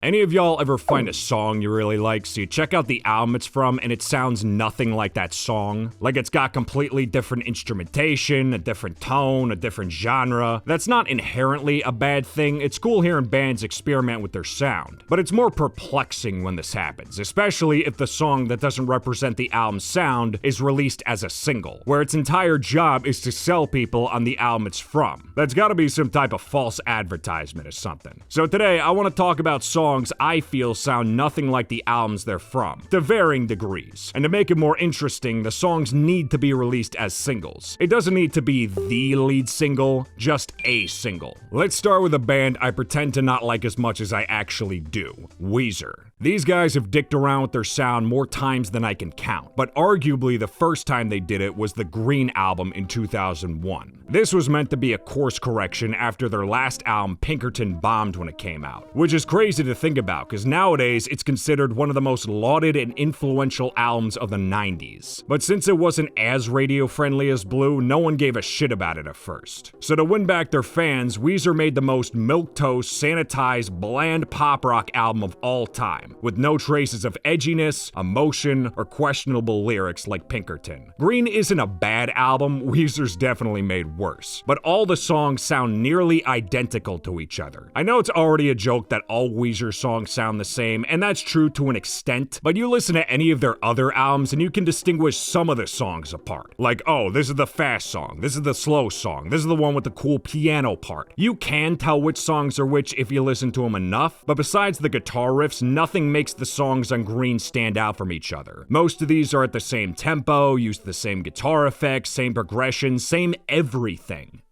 Any of y'all ever find a song you really like, so you check out the album it's from, and it sounds nothing like that song? Like it's got completely different instrumentation, a different tone, a different genre. That's not inherently a bad thing. It's cool hearing bands experiment with their sound. But it's more perplexing when this happens, especially if the song that doesn't represent the album's sound is released as a single, where its entire job is to sell people on the album it's from. That's gotta be some type of false advertisement or something. So today, I want to talk about songs I feel sound nothing like the albums they're from, to varying degrees. And to make it more interesting, the songs need to be released as singles. It doesn't need to be the lead single, just a single. Let's start with a band I pretend to not like as much as I actually do, Weezer. These guys have dicked around with their sound more times than I can count, but arguably the first time they did it was the Green album in 2001. This was meant to be a course correction after their last album, Pinkerton, bombed when it came out, which is crazy to think about, because nowadays it's considered one of the most lauded and influential albums of the 90s. But since it wasn't as radio-friendly as Blue, no one gave a shit about it at first. So to win back their fans, Weezer made the most milquetoast, sanitized, bland pop rock album of all time, with no traces of edginess, emotion, or questionable lyrics like Pinkerton. Green isn't a bad album, Weezer's definitely made worse, but all the songs sound nearly identical to each other. I know it's already a joke that all Weezer songs sound the same, and that's true to an extent, but you listen to any of their other albums and you can distinguish some of the songs apart. Like, oh, this is the fast song, this is the slow song, this is the one with the cool piano part. You can tell which songs are which if you listen to them enough, but besides the guitar riffs, nothing makes the songs on Green stand out from each other. Most of these are at the same tempo, use the same guitar effects, same progression, same everything.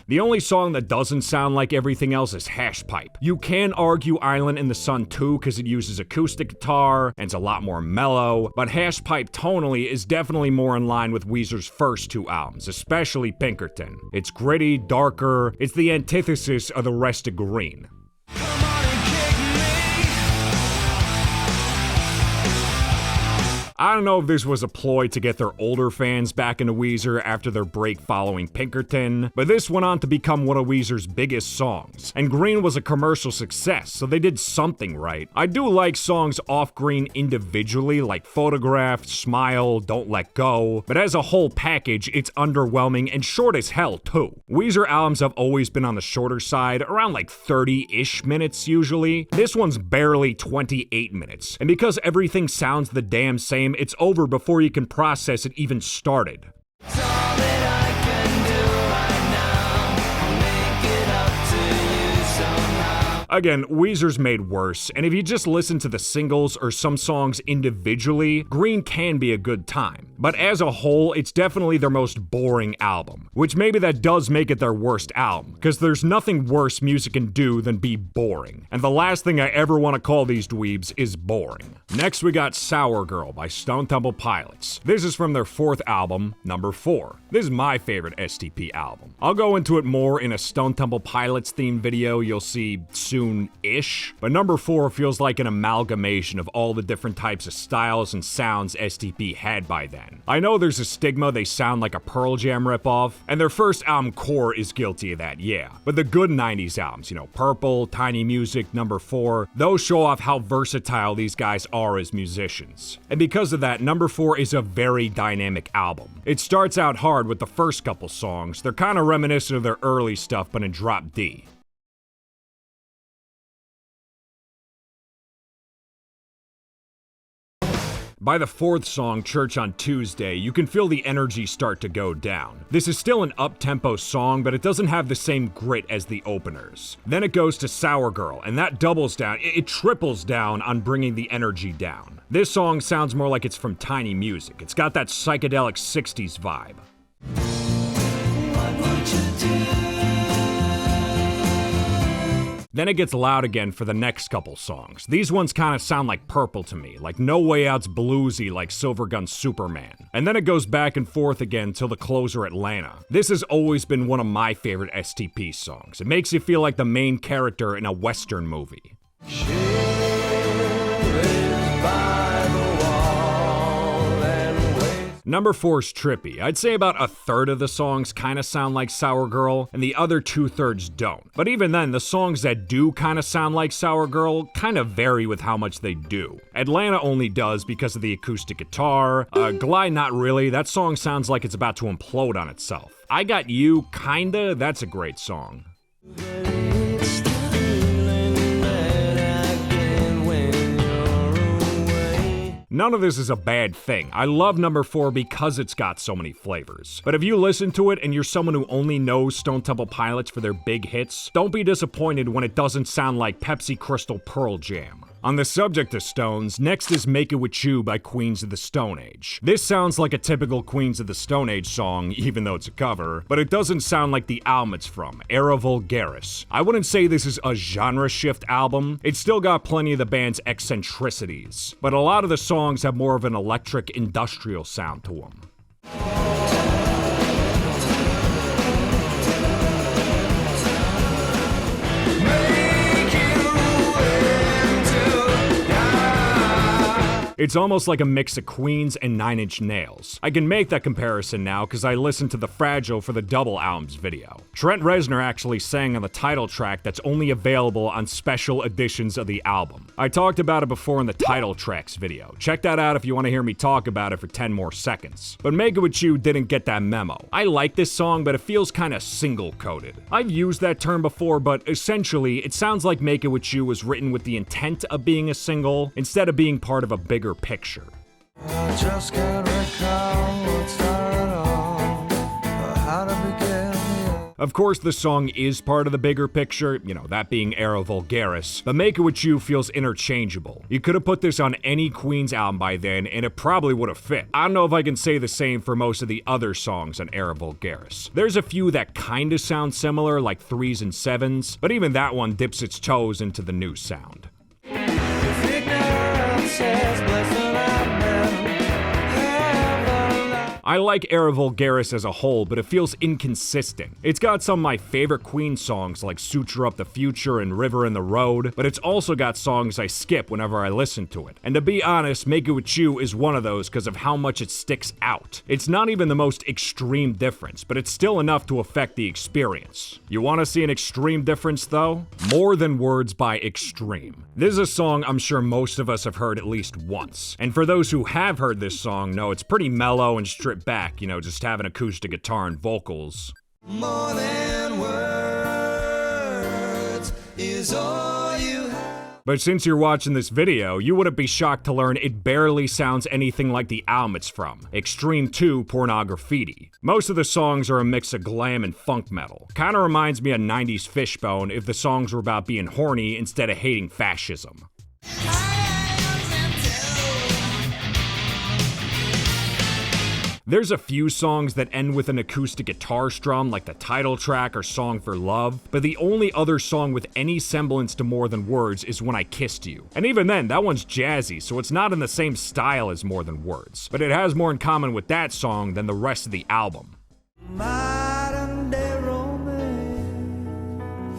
The only song that doesn't sound like everything else is Hash Pipe. You can argue Island in the Sun too, because it uses acoustic guitar and it's a lot more mellow, but Hash Pipe tonally is definitely more in line with Weezer's first two albums, especially Pinkerton. It's gritty, darker, it's the antithesis of the rest of Green. I don't know if this was a ploy to get their older fans back into Weezer after their break following Pinkerton, but this went on to become one of Weezer's biggest songs, and Green was a commercial success, so they did something right. I do like songs off Green individually, like Photograph, Smile, Don't Let Go, but as a whole package, it's underwhelming and short as hell too. Weezer albums have always been on the shorter side, around like 30-ish minutes usually. This one's barely 28 minutes, and because everything sounds the damn same, it's over before you can process it even started. Again, Weezer's made worse, and if you just listen to the singles or some songs individually, Green can be a good time. But as a whole, it's definitely their most boring album, which maybe that does make it their worst album, because there's nothing worse music can do than be boring. And the last thing I ever want to call these dweebs is boring. Next we got Sour Girl by Stone Temple Pilots. This is from their fourth album, number 4. This is my favorite STP album. I'll go into it more in a Stone Temple Pilots themed video you'll see soon-ish, but number 4 feels like an amalgamation of all the different types of styles and sounds STP had by then. I know there's a stigma they sound like a Pearl Jam ripoff, and their first album Core is guilty of that, yeah. But the good 90s albums, Purple, Tiny Music, number 4, those show off how versatile these guys are as musicians. And because of that, number 4 is a very dynamic album. It starts out hard with the first couple songs. They're kind of reminiscent of their early stuff, but in drop D. By the fourth song, Church on Tuesday, you can feel the energy start to go down. This is still an up-tempo song, but it doesn't have the same grit as the openers. Then it goes to Sour Girl, and that doubles down, it triples down on bringing the energy down. This song sounds more like it's from Tiny Music. It's got that psychedelic 60s vibe. What would you do? Then it gets loud again for the next couple songs. These ones kind of sound like Purple to me, like No Way Out's bluesy like Silvergun Superman. And then it goes back and forth again till the closer Atlanta. This has always been one of my favorite STP songs. It makes you feel like the main character in a Western movie. She lives by the wall. Number 4's trippy. I'd say about a third of the songs kinda sound like Sour Girl, and the other 2/3 don't. But even then, the songs that do kinda sound like Sour Girl kinda vary with how much they do. Atlanta only does because of the acoustic guitar. Glide not really, that song sounds like it's about to implode on itself. I Got You, kinda, that's a great song. None of this is a bad thing. I love number 4 because it's got so many flavors. But if you listen to it and you're someone who only knows Stone Temple Pilots for their big hits, don't be disappointed when it doesn't sound like Pepsi Crystal Pearl Jam. On the subject of Stones, next is Make It With You by Queens of the Stone Age. This sounds like a typical Queens of the Stone Age song, even though it's a cover, but it doesn't sound like the album it's from, Era Vulgaris. I wouldn't say this is a genre shift album. It's still got plenty of the band's eccentricities, but a lot of the songs have more of an electric industrial sound to them. It's almost like a mix of Queens and 9 Inch Nails. I can make that comparison now because I listened to the Fragile for the Double Albums video. Trent Reznor actually sang on the title track that's only available on special editions of the album. I talked about it before in the title tracks video. Check that out if you want to hear me talk about it for 10 more seconds. But Make It With You didn't get that memo. I like this song, but it feels kinda single-coded. I've used that term before, but essentially, it sounds like Make It With You was written with the intent of being a single, instead of being part of a bigger picture. I just can't recall what started all, or how to begin. Of course, the song is part of the bigger picture, you know, that being Era Vulgaris, but Make It With You feels interchangeable. You could have put this on any Queens album by then, and it probably would have fit. I don't know if I can say the same for most of the other songs on Era Vulgaris. There's a few that kinda sound similar, like 3s and 7s, but even that one dips its toes into the new sound. I like Era Vulgaris as a whole, but it feels inconsistent. It's got some of my favorite Queen songs like Suture Up the Future and River in the Road, but it's also got songs I skip whenever I listen to it. And to be honest, Make It With You is one of those because of how much it sticks out. It's not even the most extreme difference, but it's still enough to affect the experience. You want to see an extreme difference though? More Than Words by Extreme. This is a song I'm sure most of us have heard at least once. And for those who have heard this song, know it's pretty mellow and stripped back, you know, just have an acoustic guitar and vocals. More than words is all you have. But since you're watching this video, you wouldn't be shocked to learn it barely sounds anything like the album it's from, Extreme 2 Pornograffiti. Most of the songs are a mix of glam and funk metal. Kinda reminds me of 90s Fishbone if the songs were about being horny instead of hating fascism. There's a few songs that end with an acoustic guitar strum like the title track or Song for Love, but the only other song with any semblance to More Than Words is When I Kissed You. And even then, that one's jazzy, so it's not in the same style as More Than Words, but it has more in common with that song than the rest of the album. Modern day romance,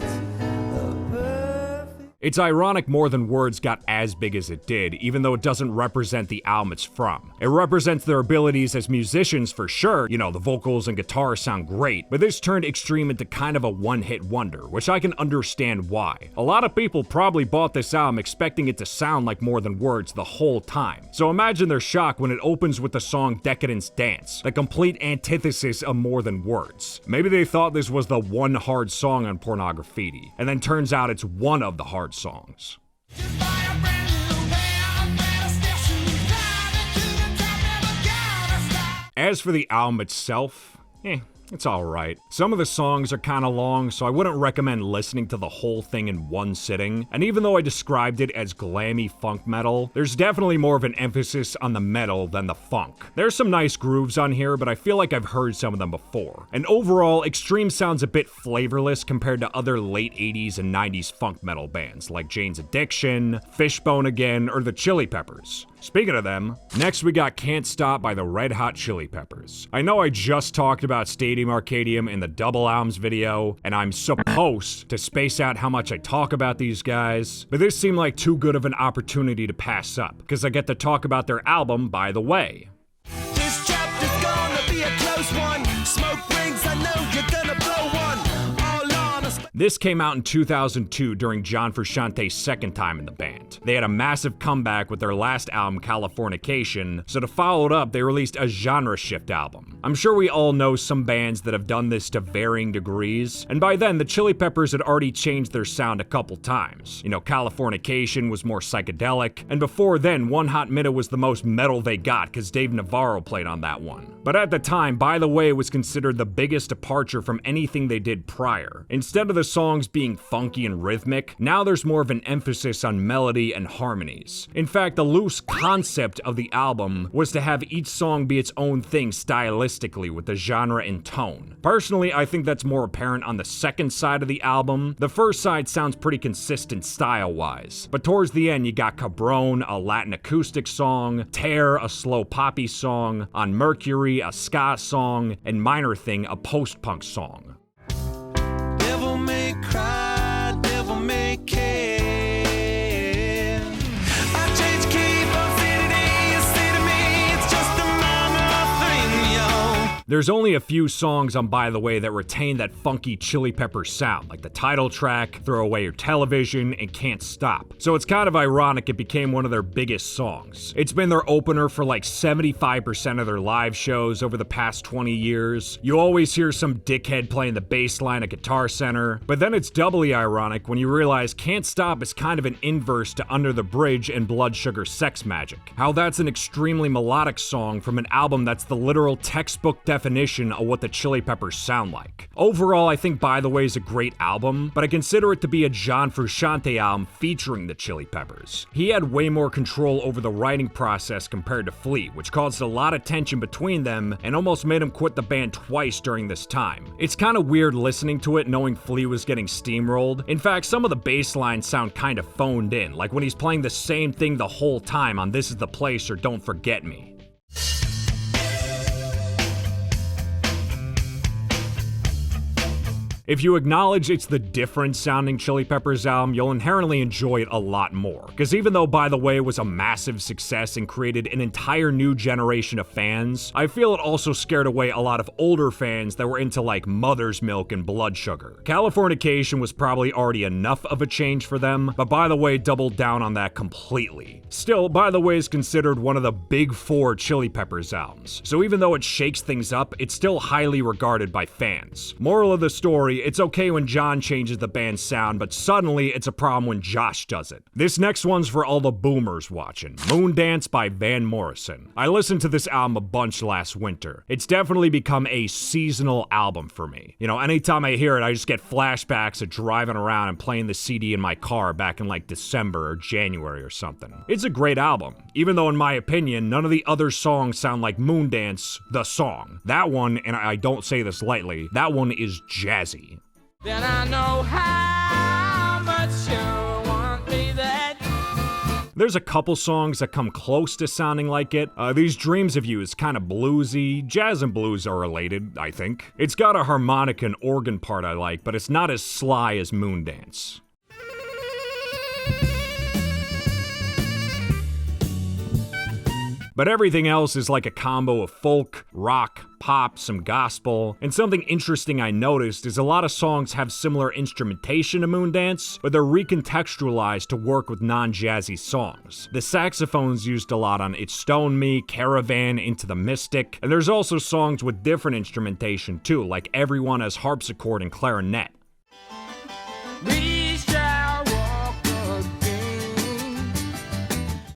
a perfect. It's ironic More Than Words got as big as it did, even though it doesn't represent the album it's from. It represents their abilities as musicians for sure, you know, the vocals and guitars sound great, but this turned Extreme into kind of a one-hit wonder, which I can understand why. A lot of people probably bought this album expecting it to sound like More Than Words the whole time. So imagine their shock when it opens with the song Decadence Dance, the complete antithesis of More Than Words. Maybe they thought this was the one hard song on Pornograffiti, and then turns out it's one of the hard songs. As for the album itself, it's alright. Some of the songs are kinda long, so I wouldn't recommend listening to the whole thing in one sitting. And even though I described it as glammy funk metal, there's definitely more of an emphasis on the metal than the funk. There's some nice grooves on here, but I feel like I've heard some of them before. And overall, Extreme sounds a bit flavorless compared to other late 80s and 90s funk metal bands like Jane's Addiction, Fishbone Again, or the Chili Peppers. Speaking of them, next we got Can't Stop by the Red Hot Chili Peppers. I know I just talked about Stadium Arcadium in the Double Albums video, and I'm supposed to space out how much I talk about these guys, but this seemed like too good of an opportunity to pass up, because I get to talk about their album By the Way. This chapter close one. Smoke rings, I know you're gonna blow one. All on us. This came out in 2002 during John Frusciante's second time in the band. They had a massive comeback with their last album, Californication, so to follow it up, they released a genre shift album. I'm sure we all know some bands that have done this to varying degrees, and by then, the Chili Peppers had already changed their sound a couple times. You know, Californication was more psychedelic, and before then, One Hot Minute was the most metal they got because Dave Navarro played on that one. But at the time, By the Way was considered the biggest departure from anything they did prior. Instead of the songs being funky and rhythmic, now there's more of an emphasis on melody and harmonies. In fact, the loose concept of the album was to have each song be its own thing stylistically with the genre and tone. Personally, I think that's more apparent on the second side of the album. The first side sounds pretty consistent style-wise, but towards the end you got Cabron, a Latin acoustic song, Tear, a slow poppy song, On Mercury, a ska song, and Minor Thing, a post-punk song. Devil may cry, devil may care. I change key from city to you say to me, it's just a minor thing, yo. There's only a few songs on By the Way that retain that funky Chili Peppers sound, like the title track, Throw Away Your Television, and Can't Stop. So it's kind of ironic it became one of their biggest songs. It's been their opener for like 75% of their live shows over the past 20 years. You always hear some dickhead playing the bass line at Guitar Center, but then it's doubly ironic when you realize Can't Stop is kind of an inverse to Under the Bridge and Blood Sugar Sex Magic. How that's an extremely melodic song from an album that's the literal textbook definition of what the Chili Peppers sound like. Overall, I think By the Way is a great album, but I consider it to be a John Frusciante album featuring the Chili Peppers. He had way more control over the writing process compared to Flea, which caused a lot of tension between them and almost made him quit the band twice during this time. It's kind of weird listening to it knowing Flea was getting steamrolled. In fact, some of the bass lines sound kind of phoned in, like when he's playing the same thing the whole time on This Is the Place or Don't Forget Me. If you acknowledge it's the different sounding Chili Peppers album, you'll inherently enjoy it a lot more. Because even though By the Way was a massive success and created an entire new generation of fans, I feel it also scared away a lot of older fans that were into like Mother's Milk and Blood Sugar. Californication was probably already enough of a change for them, but By the Way doubled down on that completely. Still, By the Way is considered one of the big four Chili Peppers albums, so even though it shakes things up, it's still highly regarded by fans. Moral of the story, it's okay when John changes the band's sound, but suddenly it's a problem when Josh does it. This next one's for all the boomers watching. Moondance by Van Morrison. I listened to this album a bunch last winter. It's definitely become a seasonal album for me. You know, anytime I hear it, I just get flashbacks of driving around and playing the CD in my car back in like December or January or something. It's a great album, even though in my opinion, none of the other songs sound like Moondance, the song. That one, and I don't say this lightly, that one is jazzy. Then I know how much you want me that. There's a couple songs that come close to sounding like it. These Dreams of You is kind of bluesy. Jazz and blues are related, I think. It's got a harmonica and organ part I like, but it's not as sly as Moondance. But everything else is like a combo of folk, rock, pop, some gospel, and something interesting I noticed is a lot of songs have similar instrumentation to Moondance, but they're recontextualized to work with non-jazzy songs. The saxophone's used a lot on It Stoned Me, Caravan, Into the Mystic, and there's also songs with different instrumentation too, like Everyone has harpsichord and clarinet. We shall walk again.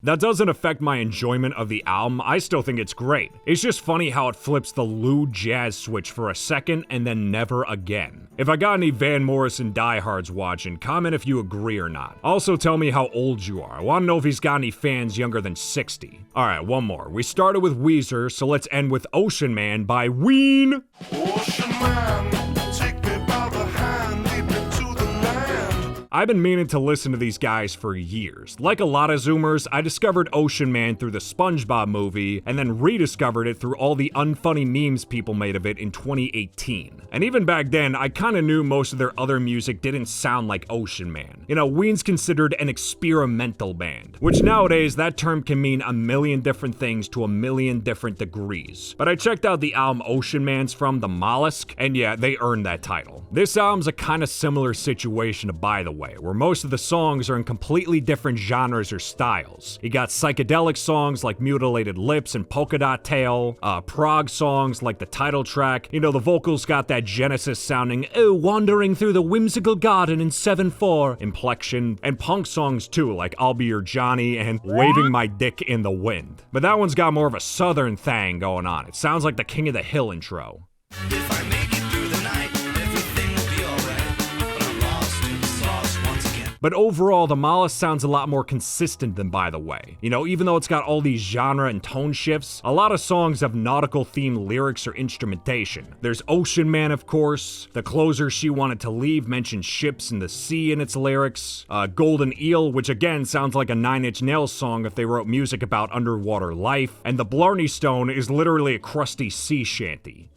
That doesn't affect my enjoyment of the album. I still think it's great. It's just funny how it flips the lewd jazz switch for a second and then never again. If I got any Van Morrison diehards watching, comment if you agree or not. Also tell me how old you are. I want to know if he's got any fans younger than 60. Alright, one more. We started with Weezer, so let's end with Ocean Man by Ween. Ocean man, take me by the hand, lead me to the land. I've been meaning to listen to these guys for years. Like a lot of Zoomers, I discovered Ocean Man through the SpongeBob movie, and then rediscovered it through all the unfunny memes people made of it in 2018. And even back then, I kinda knew most of their other music didn't sound like Ocean Man. You know, Ween's considered an experimental band, which nowadays that term can mean a million different things to a million different degrees. But I checked out the album Ocean Man's from, the Mollusk, and yeah, they earned that title. This album's a kinda similar situation to By the Way, where most of the songs are in completely different genres or styles. You got psychedelic songs like Mutilated Lips and Polka Dot Tail, prog songs like the title track. You know, the vocals got that Genesis sounding, oh, wandering through the whimsical garden in 7/4 inflection, and punk songs too, like I'll Be Your Johnny and Waving My Dick in the Wind. But that one's got more of a southern thing going on. It sounds like the King of the Hill intro. If I make it through the night, everything will be alright. But I'm lost in the sauce once again. But overall, the Mollusk sounds a lot more consistent than By the Way. You know, even though it's got all these genre and tone shifts, a lot of songs have nautical themed lyrics or instrumentation. There's Ocean Man, of course. The closer She Wanted to Leave mentions ships and the sea in its lyrics. Golden Eel, which again sounds like a Nine Inch Nails song if they wrote music about underwater life. And the Blarney Stone is literally a crusty sea shanty.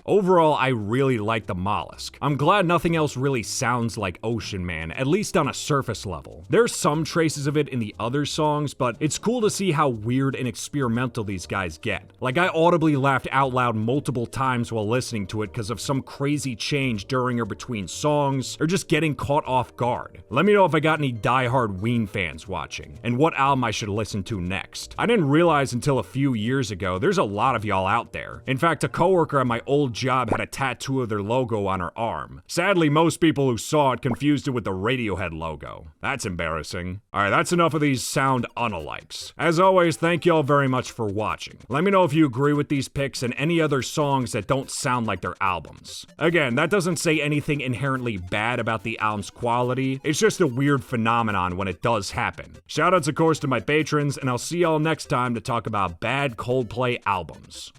Overall, I really like the Mollusk. I'm glad nothing else really sounds like Ocean Man, at least on a surface level. There's some traces of it in the other songs, but it's cool to see how weird and experimental these guys get. Like, I audibly laughed out loud multiple times while listening to it because of some crazy change during or between songs, or just getting caught off guard. Let me know if I got any diehard Ween fans watching, and what album I should listen to next. I didn't realize until a few years ago, there's a lot of y'all out there. In fact, a coworker at my old job had a tattoo of their logo on her arm. Sadly, most people who saw it confused it with the Radiohead logo. That's embarrassing. Alright, that's enough of these sound unalikes. As always, thank y'all very much for watching. Let me know if you agree with these picks and any other songs that don't sound like their albums. Again, that doesn't say anything inherently bad about the album's quality, it's just a weird phenomenon when it does happen. Shoutouts of course to my patrons, and I'll see y'all next time to talk about bad Coldplay albums.